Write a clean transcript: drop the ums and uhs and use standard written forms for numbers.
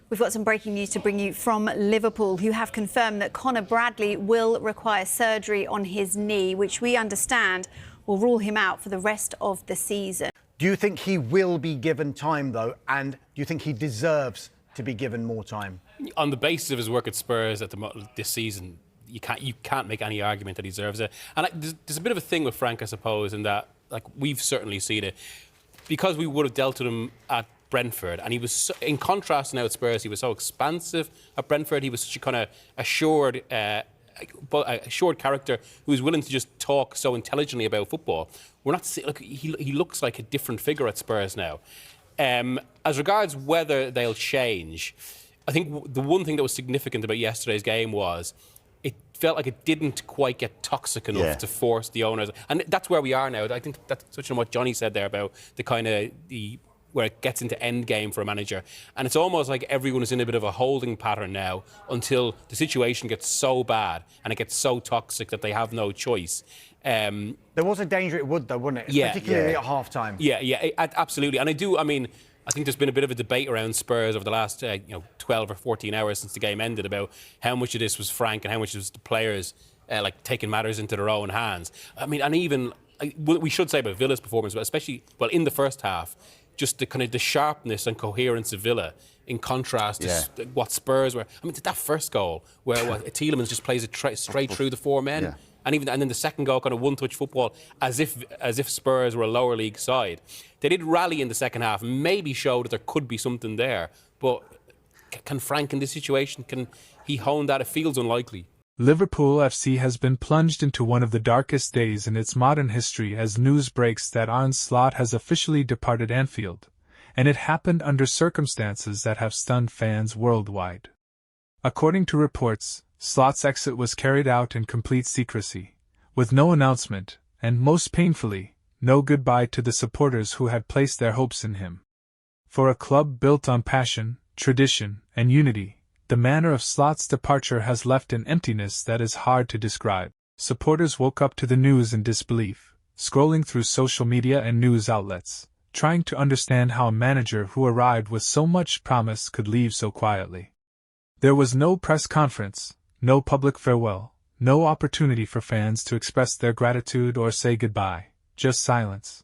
We've got some breaking news to bring you from Liverpool, who have confirmed that Conor Bradley will require surgery on his knee, which we understand will rule him out for the rest of the season. Do you think he will be given time, though, and do you think he deserves to be given more time? On the basis of his work at Spurs this season, you can't make any argument that he deserves it. And there's a bit of a thing with Frank, I suppose, in that we've certainly seen it, because we would have dealt with him at Brentford, and he was so, in contrast now at Spurs, he was so expansive at Brentford. He was such a kind of assured character who was willing to just talk so intelligently about football. We're not he looks like a different figure at Spurs now. As regards whether they'll change, I think the one thing that was significant about yesterday's game was it felt like it didn't quite get toxic enough to force the owners, and that's where we are now. I think that's touching on what Johnny said there about where it gets into end game for a manager, and it's almost like everyone is in a bit of a holding pattern now until the situation gets so bad and it gets so toxic that they have no choice. There was a danger it would, though, wasn't it? Particularly at half-time. Yeah, absolutely. And I think there's been a bit of a debate around Spurs over the last 12 or 14 hours since the game ended about how much of this was Frank and how much was the players taking matters into their own hands. We should say about Villa's performance, but especially in the first half, just the sharpness and coherence of Villa in contrast to what Spurs were. That first goal where Tielemans just plays it straight through the four men. And then the second goal, kind of one-touch football, as if Spurs were a lower league side. They did rally in the second half, maybe show that there could be something there. But can Frank, in this situation, can he hone that? It feels unlikely. Liverpool FC has been plunged into one of the darkest days in its modern history as news breaks that Arne Slot has officially departed Anfield, and it happened under circumstances that have stunned fans worldwide. According to reports, Slot's exit was carried out in complete secrecy, with no announcement, and most painfully, no goodbye to the supporters who had placed their hopes in him. For a club built on passion, tradition, and unity, the manner of Slot's departure has left an emptiness that is hard to describe. Supporters woke up to the news in disbelief, scrolling through social media and news outlets, trying to understand how a manager who arrived with so much promise could leave so quietly. There was no press conference, no public farewell, no opportunity for fans to express their gratitude or say goodbye, just silence.